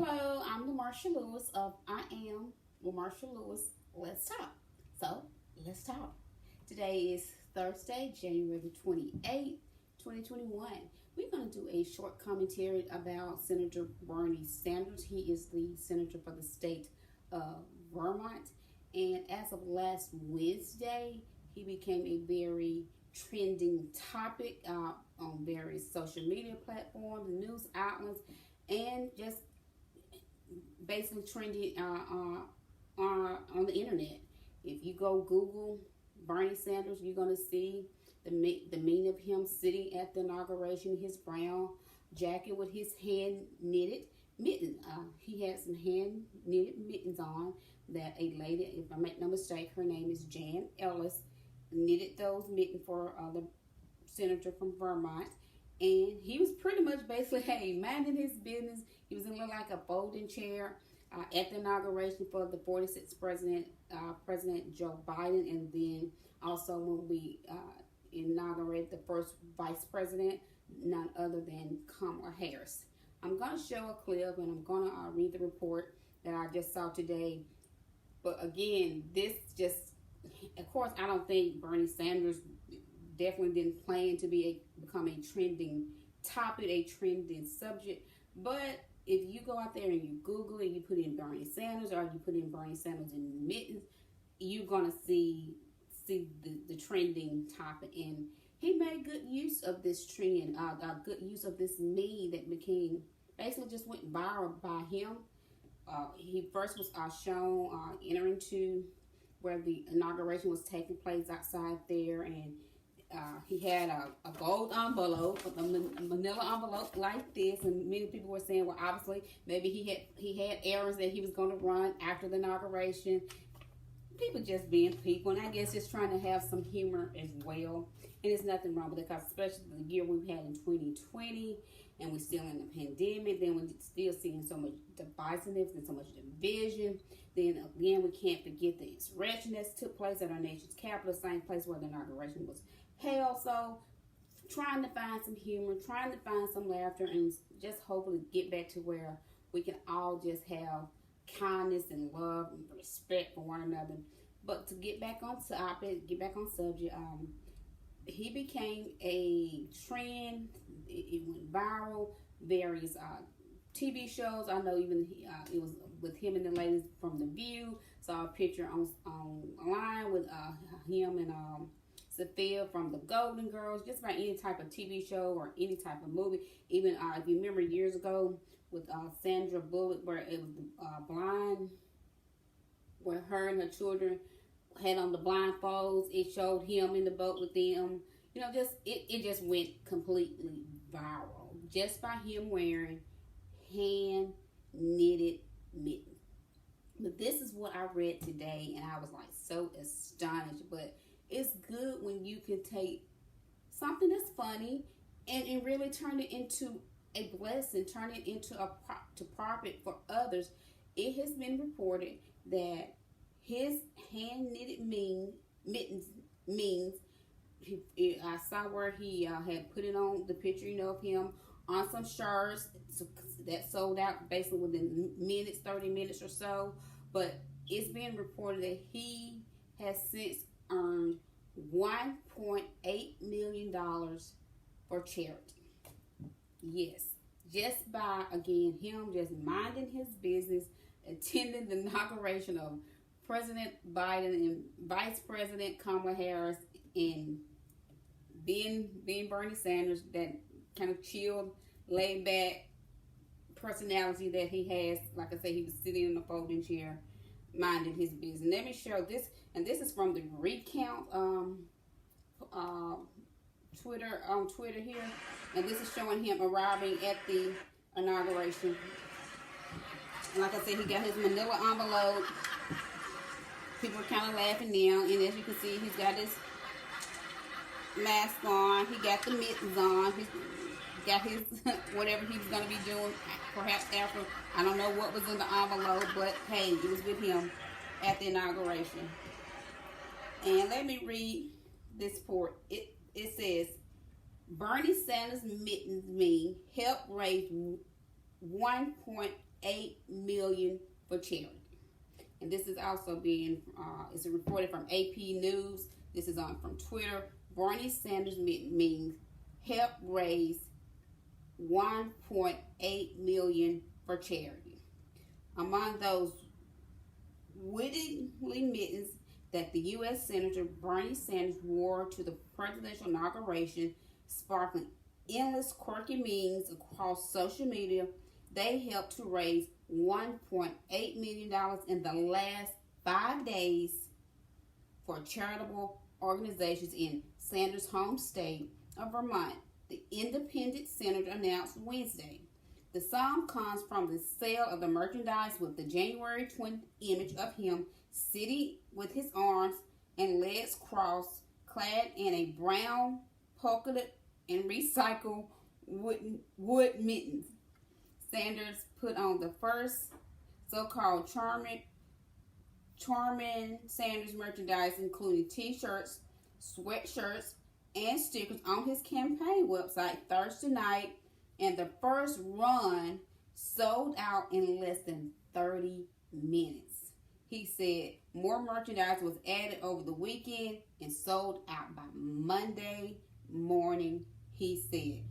Hello, I'm LaMarsha Lewis of I Am LaMarsha Lewis. Let's talk. So, let's talk. Today is Thursday, January the 28th, 2021. We're going to do a short commentary about Senator Bernie Sanders. He is the senator for the state of Vermont. And as of last Wednesday, he became a very trending topic on various social media platforms, news outlets, and just basically trending on the internet. If you go Google Bernie Sanders, you're going to see the meme of him sitting at the inauguration, his brown jacket with his hand knitted mittens. He had some hand knitted mittens on that a lady, if I make no mistake, her name is Jan Ellis, knitted those mittens for the senator from Vermont. And he was pretty much basically, hey, minding his business. He was in like a folding chair at the inauguration for the 46th president, President Joe Biden, and then also when we inaugurated the first vice president, none other than Kamala Harris. I'm going to show a clip and I'm going to read the report that I just saw today. But again, this just, of course, I don't think Bernie Sanders definitely didn't plan to become a trending topic, a trending subject. But if you go out there and you Google it, you put in Bernie Sanders or you put in Bernie Sanders in mittens, you're gonna see the trending topic. And he made good use of this trend, good use of this meme that became basically just went viral by him. He first was shown entering to where the inauguration was taking place outside there, and he had a gold envelope, a manila envelope like this, and many people were saying, well, obviously, maybe he had errands that he was going to run after the inauguration. People just being people, and I guess just trying to have some humor as well. And there's nothing wrong with it, because especially the year we've had in 2020, and we're still in the pandemic, then we're still seeing so much divisiveness and so much division. Then again, we can't forget the insurrection that took place at our nation's capital, same place where the inauguration was held. So trying to find some humor, trying to find some laughter, and just hopefully get back to where we can all just have kindness and love and respect for one another. But to get back on topic, get back on subject, he became a trend. It went viral. Various TV shows. I know even it was with him and the ladies from The View. Saw a picture online with him and Sophia from The Golden Girls. Just about any type of TV show or any type of movie. Even if you remember years ago with Sandra Bullock, where it was blind, where her and her children had on the blindfolds. It showed him in the boat with them. You know, just it just went completely viral just by him wearing hand knitted mittens. But this is what I read today, and I was like so astonished. But it's good when you can take something that's funny and really turn it into a blessing, turn it into a profit for others. It has been reported that his hand knitted mittens means I saw where he had put it on the picture, of him on some shirts that sold out basically within minutes, 30 minutes or so. But it's being reported that he has since earned $1.8 million for charity. Yes, just by, again, him just minding his business, attending the inauguration of President Biden and Vice President Kamala Harris, and being Bernie Sanders, that kind of chilled, laid back personality that he has. Like I said, he was sitting in a folding chair, minding his business. Let me show this, and this is from the Recount Twitter here, and this is showing him arriving at the inauguration. And like I said, he got his manila envelope. People are kind of laughing now, and as you can see, he's got his mask on. He got the mittens on. He's got his whatever he was going to be doing, perhaps after. I don't know what was in the envelope, but hey, it was with him at the inauguration. And let me read this report. It says, Bernie Sanders mittens me help raise $1.8 million for charity. And this is also being it's reported from AP News. This is on from Twitter. Bernie Sanders means help raise $1.8 million for charity. Among those wittingly mittens that the U.S. Senator Bernie Sanders wore to the presidential inauguration, sparkling endless quirky memes across social media, they helped to raise $1.8 million in the last 5 days for charitable organizations in Sanders' home state of Vermont, the independent senator announced Wednesday. The sum comes from the sale of the merchandise with the January 20 image of him sitting with his arms and legs crossed, clad in a brown polka-dot and recycled wood mittens. Sanders put on the first so-called charming Sanders merchandise, including t-shirts, sweatshirts, and stickers on his campaign website Thursday night, and the first run sold out in less than 30 minutes. He said more merchandise was added over the weekend and sold out by Monday morning, he said.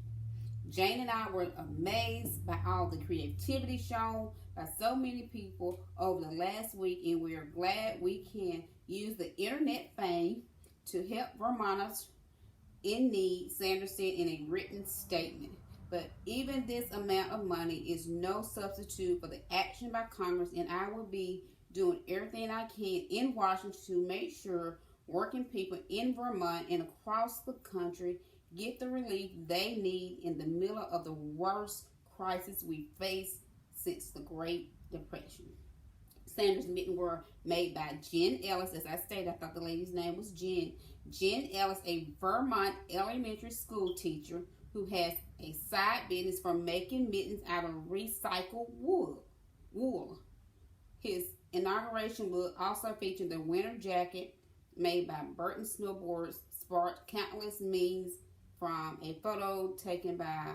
Jane and I were amazed by all the creativity shown by so many people over the last week, and we are glad we can use the internet fame to help Vermonters in need, Sanders said in a written statement. But even this amount of money is no substitute for the action by Congress, and I will be doing everything I can in Washington to make sure working people in Vermont and across the country get the relief they need in the middle of the worst crisis we face since the Great Depression. Sanders' mittens were made by Jen Ellis. As I stated, I thought the lady's name was Jen. Jen Ellis, a Vermont elementary school teacher who has a side business for making mittens out of recycled wool. His inauguration look also featured the winter jacket made by Burton Snowboards, sparked countless memes from a photo taken by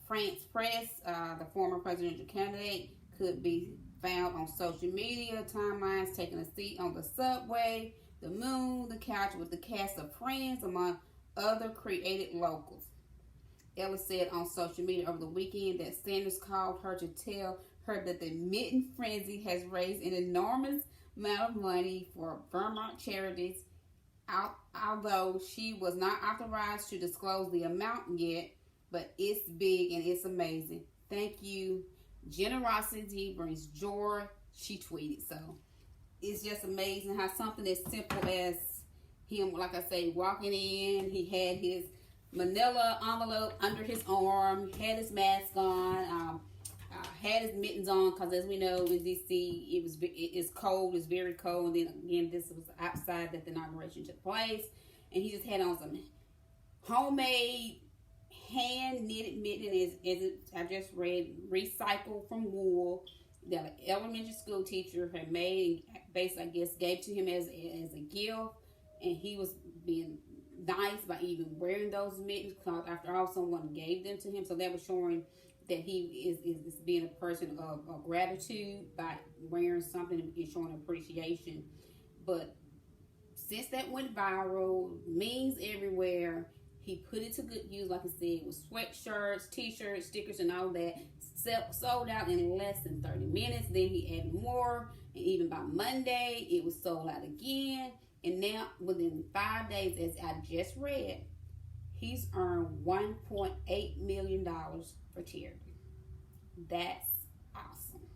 France Press, the former presidential candidate, could be found on social media timelines, taking a seat on the subway, the moon, the couch with the cast of Friends, among other created locals. Ellis said on social media over the weekend that Sanders called her to tell her that the mitten frenzy has raised an enormous amount of money for Vermont charities, although she was not authorized to disclose the amount yet. But it's big and it's amazing. Thank you. Generosity brings joy, she tweeted. So it's just amazing how something as simple as him, like I say, walking in, he had his manila envelope under his arm, had his mask on, had his mittens on, because as we know in DC it's cold, it's very cold. And then again, this was outside that the inauguration took place, and he just had on some homemade hand knitted mitten, I just read, recycled from wool that an elementary school teacher had made, basically I guess gave to him as a gift, and he was being nice by even wearing those mittens, because after all someone gave them to him. So that was showing that he is being a person of gratitude by wearing something and showing appreciation. But since that went viral, memes everywhere, he put it to good use, like I said, with sweatshirts, t-shirts, stickers, and all that. Sold out in less than 30 minutes. Then he added more, and even by Monday, it was sold out again. And now, within 5 days, as I just read, he's earned $1.8 million for charity. That's awesome.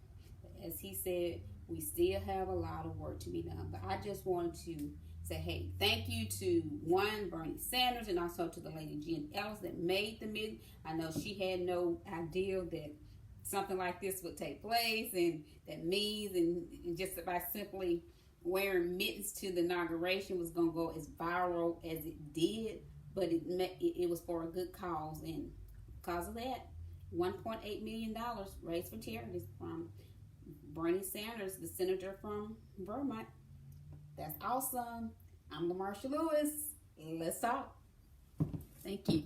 As he said, we still have a lot of work to be done. But I just wanted to say, hey, thank you to Bernie Sanders, and also to the lady Jen Ellis that made the mitten. I know she had no idea that something like this would take place, and that means, and just by simply wearing mittens to the inauguration was going to go as viral as it did. But it was for a good cause, and because of that, $1.8 million raised for charities from Bernie Sanders, the senator from Vermont. That's awesome. I'm LaMarsha Lewis. Let's talk. Thank you.